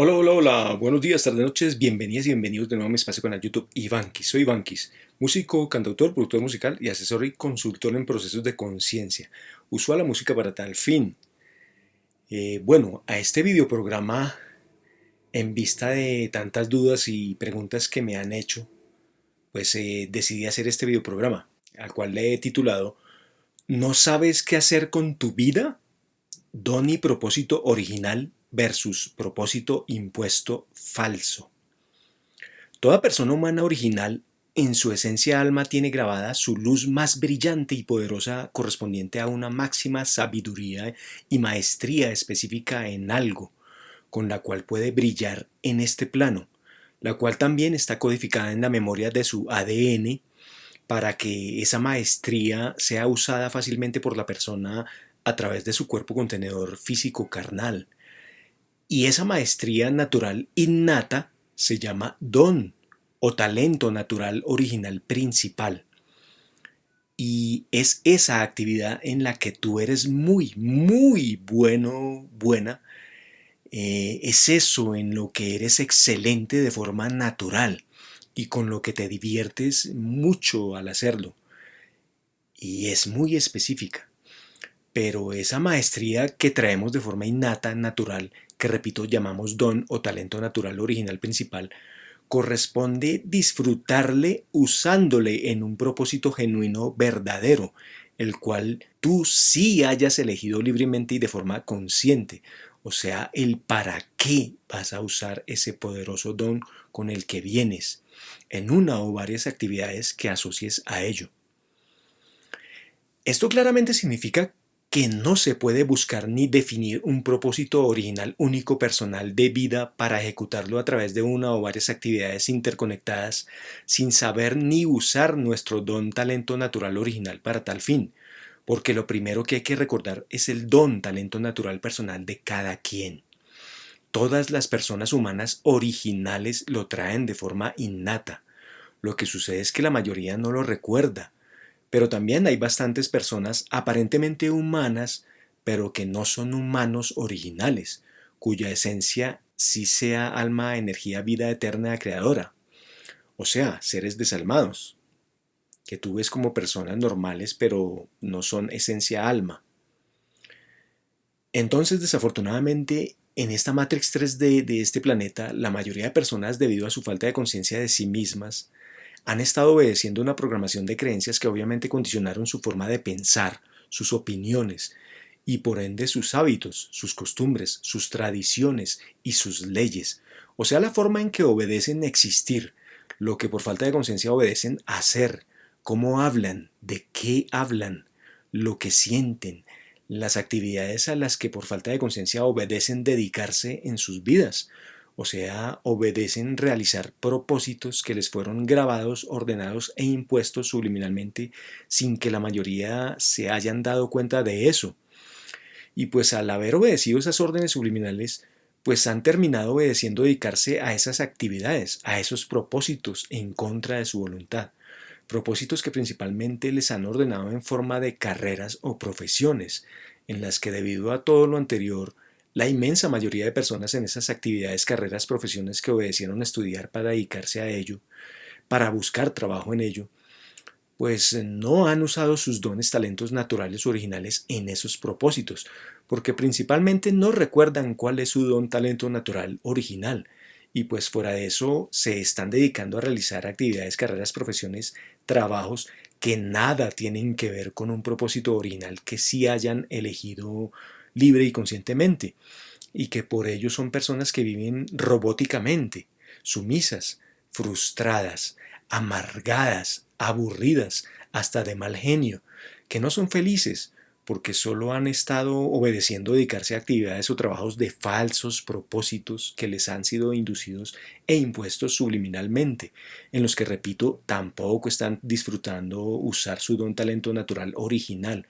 Hola, hola, hola, buenos días, tardes, noches, bienvenidas y bienvenidos de nuevo a mi espacio con el YouTube Ivankis. Soy Ivankis, músico, cantautor, productor musical y asesor y consultor en procesos de conciencia. Uso la música para tal fin. Bueno, a este videoprograma, en vista de tantas dudas y preguntas que me han hecho, pues decidí hacer este videoprograma, al cual le he titulado ¿No sabes qué hacer con tu vida? Don y propósito original versus propósito impuesto falso. Toda persona humana original en su esencia alma tiene grabada su luz más brillante y poderosa correspondiente a una máxima sabiduría y maestría específica en algo, con la cual puede brillar en este plano, la cual también está codificada en la memoria de su ADN para que esa maestría sea usada fácilmente por la persona a través de su cuerpo contenedor físico carnal. Y esa maestría natural innata se llama don o talento natural original principal. Y es esa actividad en la que tú eres muy, muy bueno, buena. Es eso en lo que eres excelente de forma natural y con lo que te diviertes mucho al hacerlo. Y es muy específica. Pero esa maestría que traemos de forma innata, natural, que repito llamamos don o talento natural original principal, corresponde disfrutarle usándole en un propósito genuino verdadero, el cual tú sí hayas elegido libremente y de forma consciente, o sea, el para qué vas a usar ese poderoso don con el que vienes, en una o varias actividades que asocies a ello. Esto claramente significa que no se puede buscar ni definir un propósito original único personal de vida para ejecutarlo a través de una o varias actividades interconectadas sin saber ni usar nuestro don talento natural original para tal fin, porque lo primero que hay que recordar es el don talento natural personal de cada quien. Todas las personas humanas originales lo traen de forma innata. Lo que sucede es que la mayoría no lo recuerda, pero también hay bastantes personas aparentemente humanas, pero que no son humanos originales, cuya esencia sí sea alma, energía, vida eterna creadora, o sea, seres desalmados, que tú ves como personas normales, pero no son esencia alma. Entonces, desafortunadamente, en esta Matrix 3D de este planeta, la mayoría de personas, debido a su falta de conciencia de sí mismas, han estado obedeciendo una programación de creencias que obviamente condicionaron su forma de pensar, sus opiniones y por ende sus hábitos, sus costumbres, sus tradiciones y sus leyes, o sea, la forma en que obedecen existir, lo que por falta de conciencia obedecen hacer, cómo hablan, de qué hablan, lo que sienten, las actividades a las que por falta de conciencia obedecen dedicarse en sus vidas, o sea, obedecen realizar propósitos que les fueron grabados, ordenados e impuestos subliminalmente sin que la mayoría se hayan dado cuenta de eso. Y pues al haber obedecido esas órdenes subliminales, pues han terminado obedeciendo dedicarse a esas actividades, a esos propósitos en contra de su voluntad. Propósitos que principalmente les han ordenado en forma de carreras o profesiones, en las que debido a todo lo anterior, la inmensa mayoría de personas en esas actividades, carreras, profesiones que obedecieron a estudiar para dedicarse a ello, para buscar trabajo en ello, pues no han usado sus dones, talentos naturales originales en esos propósitos, porque principalmente no recuerdan cuál es su don, talento natural original, y pues fuera de eso se están dedicando a realizar actividades, carreras, profesiones, trabajos que nada tienen que ver con un propósito original que sí hayan elegido libre y conscientemente, y que por ello son personas que viven robóticamente, sumisas, frustradas, amargadas, aburridas, hasta de mal genio, que no son felices porque solo han estado obedeciendo dedicarse a actividades o trabajos de falsos propósitos que les han sido inducidos e impuestos subliminalmente, en los que, repito, tampoco están disfrutando usar su don talento natural original,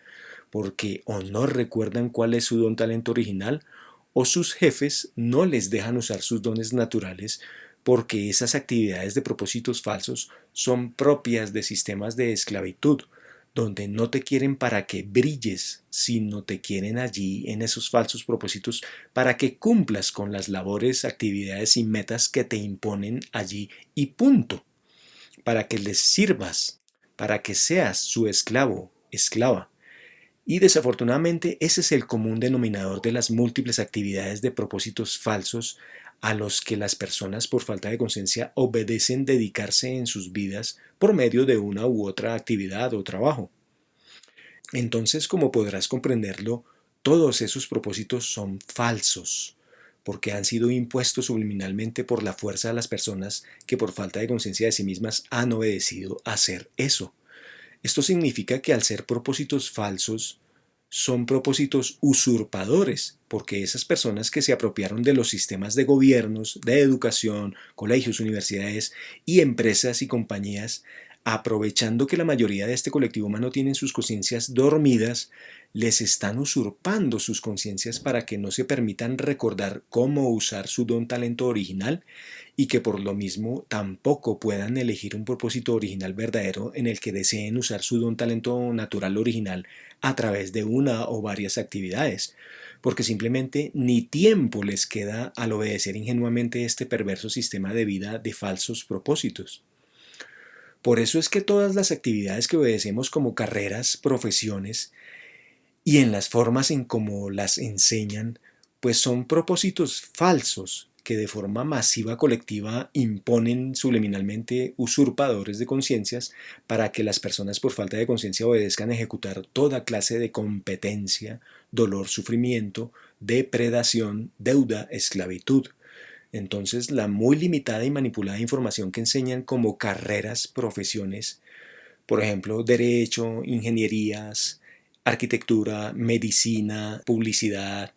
porque o no recuerdan cuál es su don talento original, o sus jefes no les dejan usar sus dones naturales porque esas actividades de propósitos falsos son propias de sistemas de esclavitud, donde no te quieren para que brilles, sino te quieren allí en esos falsos propósitos para que cumplas con las labores, actividades y metas que te imponen allí y punto, para que les sirvas, para que seas su esclavo, esclava. Y desafortunadamente ese es el común denominador de las múltiples actividades de propósitos falsos a los que las personas por falta de conciencia obedecen dedicarse en sus vidas por medio de una u otra actividad o trabajo. Entonces, como podrás comprenderlo, todos esos propósitos son falsos, porque han sido impuestos subliminalmente por la fuerza de las personas que por falta de conciencia de sí mismas han obedecido a hacer eso. Esto significa que al ser propósitos falsos, son propósitos usurpadores, porque esas personas que se apropiaron de los sistemas de gobiernos, de educación, colegios, universidades y empresas y compañías, aprovechando que la mayoría de este colectivo humano tienen sus conciencias dormidas, les están usurpando sus conciencias para que no se permitan recordar cómo usar su don talento original y que por lo mismo tampoco puedan elegir un propósito original verdadero en el que deseen usar su don talento natural original a través de una o varias actividades, porque simplemente ni tiempo les queda al obedecer ingenuamente este perverso sistema de vida de falsos propósitos. Por eso es que todas las actividades que obedecemos como carreras, profesiones y en las formas en cómo las enseñan, pues son propósitos falsos que de forma masiva colectiva imponen subliminalmente usurpadores de conciencias para que las personas por falta de conciencia obedezcan a ejecutar toda clase de competencia, dolor, sufrimiento, depredación, deuda, esclavitud. Entonces, la muy limitada y manipulada información que enseñan como carreras, profesiones, por ejemplo, derecho, ingenierías, arquitectura, medicina, publicidad,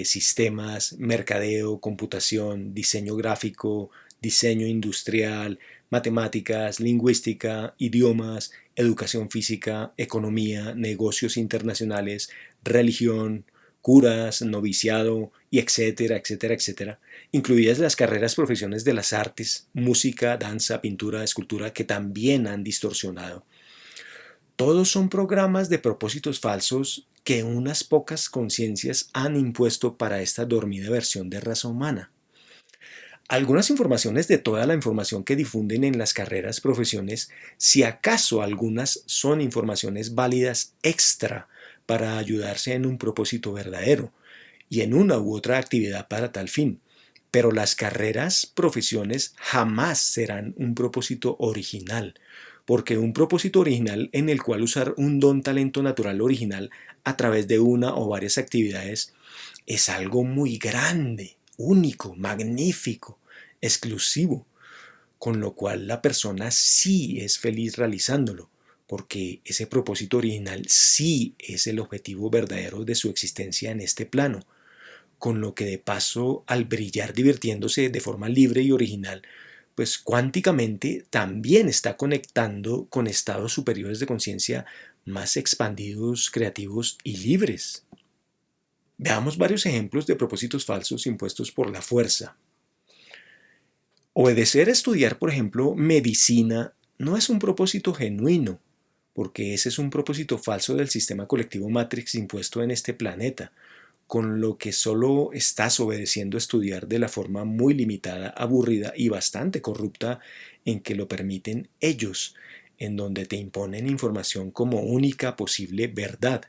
sistemas, mercadeo, computación, diseño gráfico, diseño industrial, matemáticas, lingüística, idiomas, educación física, economía, negocios internacionales, religión, curas, noviciado, y etcétera, etcétera, etcétera, incluidas las carreras profesiones de las artes, música, danza, pintura, escultura, que también han distorsionado. Todos son programas de propósitos falsos que unas pocas conciencias han impuesto para esta dormida versión de raza humana. Algunas informaciones de toda la información que difunden en las carreras, profesiones, si acaso algunas son informaciones válidas extra para ayudarse en un propósito verdadero y en una u otra actividad para tal fin. Pero las carreras, profesiones jamás serán un propósito original, porque un propósito original en el cual usar un don talento natural original a través de una o varias actividades es algo muy grande, único, magnífico, exclusivo, con lo cual la persona sí es feliz realizándolo, porque ese propósito original sí es el objetivo verdadero de su existencia en este plano, con lo que de paso, al brillar divirtiéndose de forma libre y original, pues cuánticamente también está conectando con estados superiores de conciencia más expandidos, creativos y libres. Veamos varios ejemplos de propósitos falsos impuestos por la fuerza. Obedecer a estudiar, por ejemplo, medicina no es un propósito genuino, porque ese es un propósito falso del sistema colectivo Matrix impuesto en este planeta, con lo que solo estás obedeciendo a estudiar de la forma muy limitada, aburrida y bastante corrupta en que lo permiten ellos, en donde te imponen información como única posible verdad,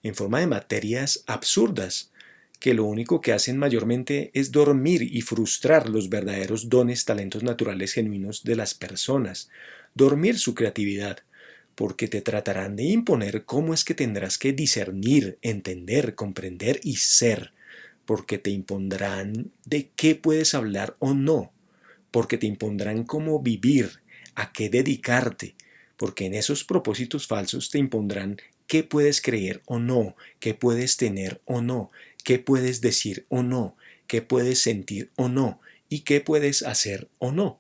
en forma de materias absurdas, que lo único que hacen mayormente es dormir y frustrar los verdaderos dones, talentos naturales genuinos de las personas, dormir su creatividad, porque te tratarán de imponer cómo es que tendrás que discernir, entender, comprender y ser, porque te impondrán de qué puedes hablar o no, porque te impondrán cómo vivir, a qué dedicarte, porque en esos propósitos falsos te impondrán qué puedes creer o no, qué puedes tener o no, qué puedes decir o no, qué puedes sentir o no, y qué puedes hacer o no.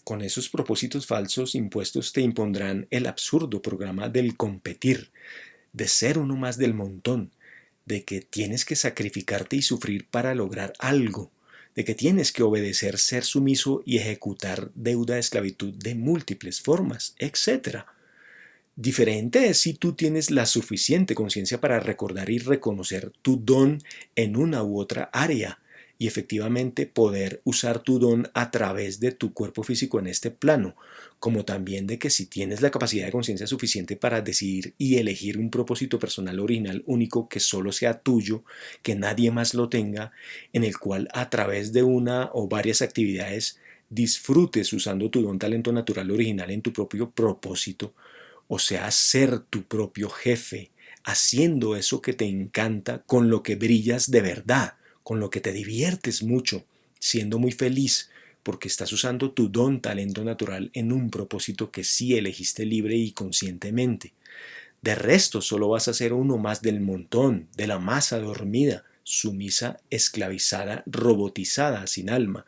Con esos propósitos falsos impuestos te impondrán el absurdo programa del competir, de ser uno más del montón, de que tienes que sacrificarte y sufrir para lograr algo, de que tienes que obedecer, ser sumiso y ejecutar deuda de esclavitud de múltiples formas, etc. Diferente es si tú tienes la suficiente conciencia para recordar y reconocer tu don en una u otra área y efectivamente poder usar tu don a través de tu cuerpo físico en este plano, como también de que si tienes la capacidad de conciencia suficiente para decidir y elegir un propósito personal original único que solo sea tuyo, que nadie más lo tenga, en el cual a través de una o varias actividades disfrutes usando tu don talento natural original en tu propio propósito, o sea, ser tu propio jefe, haciendo eso que te encanta, con lo que brillas de verdad, con lo que te diviertes mucho, siendo muy feliz, porque estás usando tu don talento natural en un propósito que sí elegiste libre y conscientemente. De resto, solo vas a ser uno más del montón, de la masa dormida, sumisa, esclavizada, robotizada, sin alma,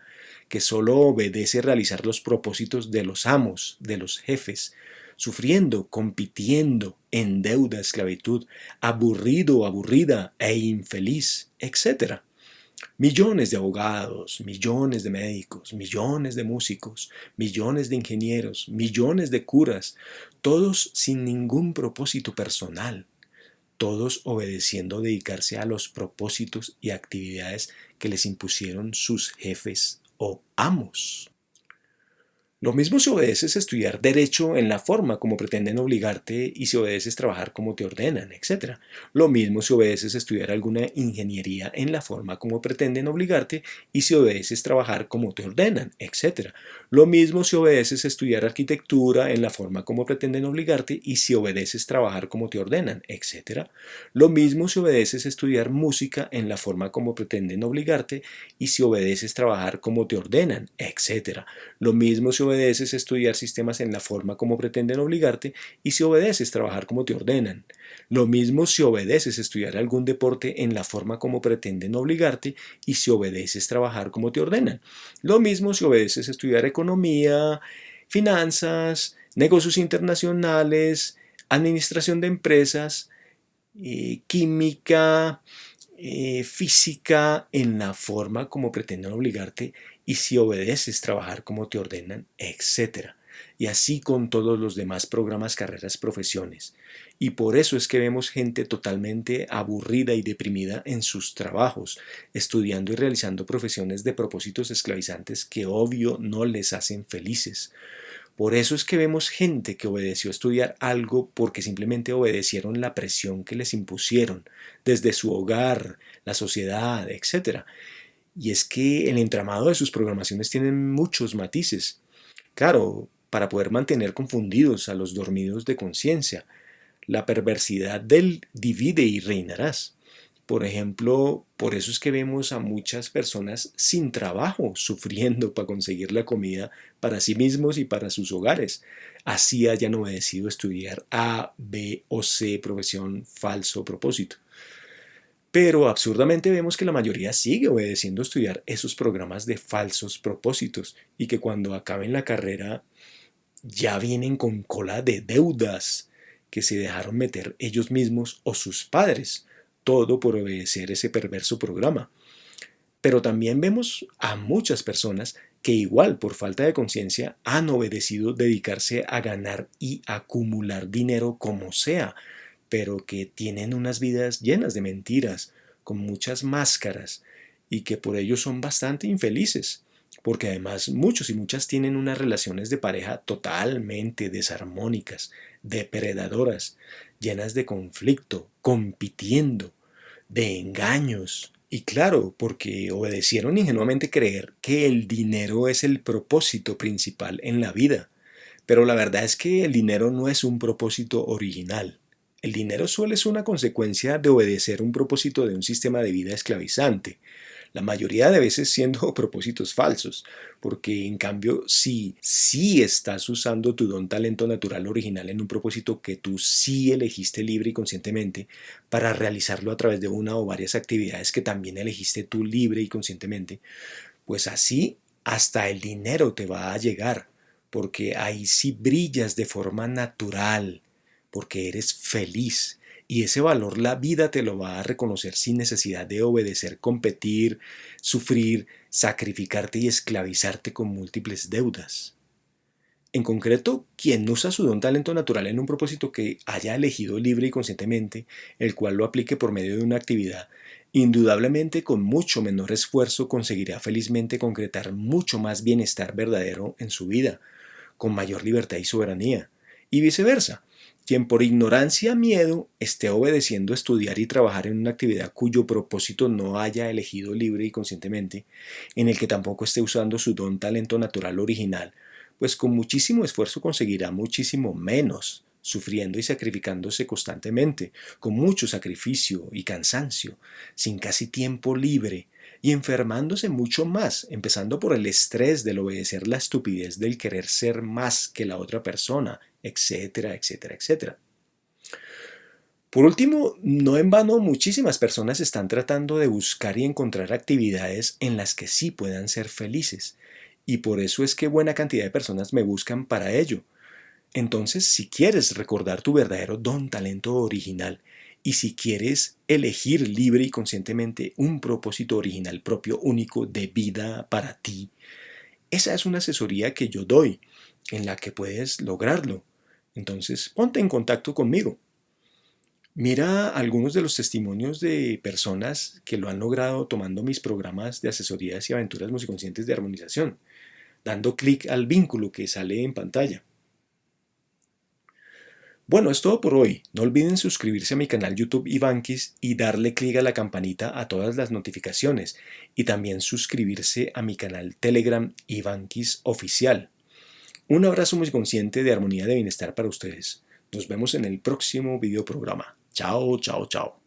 que solo obedece realizar los propósitos de los amos, de los jefes, sufriendo, compitiendo, en deuda, esclavitud, aburrido, aburrida e infeliz, etcétera. Millones de abogados, millones de médicos, millones de músicos, millones de ingenieros, millones de curas, todos sin ningún propósito personal, todos obedeciendo dedicarse a los propósitos y actividades que les impusieron sus jefes o amos. Lo mismo si obedeces estudiar derecho en la forma como pretenden obligarte y si obedeces trabajar como te ordenan, etc. Lo mismo si obedeces estudiar alguna ingeniería en la forma como pretenden obligarte y si obedeces trabajar como te ordenan, etc. Lo mismo si obedeces estudiar arquitectura en la forma como pretenden obligarte y si obedeces trabajar como te ordenan, etc. Lo mismo si obedeces estudiar música en la forma como pretenden obligarte y si obedeces trabajar como te ordenan, etc. Lo mismo si obedeces estudiar sistemas en la forma como pretenden obligarte y si obedeces trabajar como te ordenan. Lo mismo si obedeces estudiar algún deporte en la forma como pretenden obligarte y si obedeces trabajar como te ordenan. Lo mismo si obedeces estudiar economía, finanzas, negocios internacionales, administración de empresas, química, física en la forma como pretenden obligarte y si obedeces trabajar como te ordenan, etc. Y así con todos los demás programas, carreras, profesiones. Y por eso es que vemos gente totalmente aburrida y deprimida en sus trabajos, estudiando y realizando profesiones de propósitos esclavizantes que obvio no les hacen felices. Por eso es que vemos gente que obedeció estudiar algo porque simplemente obedecieron la presión que les impusieron desde su hogar, la sociedad, etc. Y es que el entramado de sus programaciones tiene muchos matices. Claro, para poder mantener confundidos a los dormidos de conciencia, la perversidad del divide y reinarás. Por ejemplo, por eso es que vemos a muchas personas sin trabajo, sufriendo para conseguir la comida para sí mismos y para sus hogares. Así hayan obedecido estudiar A, B o C profesión falso propósito. Pero absurdamente vemos que la mayoría sigue obedeciendo estudiar esos programas de falsos propósitos y que cuando acaben la carrera ya vienen con cola de deudas que se dejaron meter ellos mismos o sus padres, todo por obedecer ese perverso programa. Pero también vemos a muchas personas que igual por falta de conciencia han obedecido dedicarse a ganar y acumular dinero como sea, pero que tienen unas vidas llenas de mentiras, con muchas máscaras, y que por ello son bastante infelices, porque además muchos y muchas tienen unas relaciones de pareja totalmente desarmónicas, depredadoras, llenas de conflicto, compitiendo, de engaños. Y claro, porque obedecieron ingenuamente creer que el dinero es el propósito principal en la vida. Pero la verdad es que el dinero no es un propósito original. El dinero solo es una consecuencia de obedecer un propósito de un sistema de vida esclavizante, la mayoría de veces siendo propósitos falsos, porque en cambio si estás usando tu don talento natural original en un propósito que tú sí elegiste libre y conscientemente para realizarlo a través de una o varias actividades que también elegiste tú libre y conscientemente, pues así hasta el dinero te va a llegar, porque ahí sí brillas de forma natural, porque eres feliz. Y ese valor la vida te lo va a reconocer sin necesidad de obedecer, competir, sufrir, sacrificarte y esclavizarte con múltiples deudas. En concreto, quien usa su don talento natural en un propósito que haya elegido libre y conscientemente, el cual lo aplique por medio de una actividad, indudablemente con mucho menor esfuerzo conseguirá felizmente concretar mucho más bienestar verdadero en su vida, con mayor libertad y soberanía, y viceversa. Quien por ignorancia, miedo, esté obedeciendo estudiar y trabajar en una actividad cuyo propósito no haya elegido libre y conscientemente, en el que tampoco esté usando su don talento natural original, pues con muchísimo esfuerzo conseguirá muchísimo menos, sufriendo y sacrificándose constantemente, con mucho sacrificio y cansancio, sin casi tiempo libre, y enfermándose mucho más, empezando por el estrés del obedecer la estupidez del querer ser más que la otra persona, etcétera, etcétera, etcétera. Por último, no en vano muchísimas personas están tratando de buscar y encontrar actividades en las que sí puedan ser felices, y por eso es que buena cantidad de personas me buscan para ello. Entonces, si quieres recordar tu verdadero don, talento original, y si quieres elegir libre y conscientemente un propósito original propio, único de vida para ti, esa es una asesoría que yo doy, en la que puedes lograrlo. Entonces, ponte en contacto conmigo. Mira algunos de los testimonios de personas que lo han logrado tomando mis programas de asesorías y aventuras musiconscientes de armonización, dando clic al vínculo que sale en pantalla. Bueno, es todo por hoy. No olviden suscribirse a mi canal YouTube Ivankis y darle clic a la campanita a todas las notificaciones y también suscribirse a mi canal Telegram Ivankis Oficial. Un abrazo muy consciente de armonía y de bienestar para ustedes. Nos vemos en el próximo video programa. Chao, chao, chao.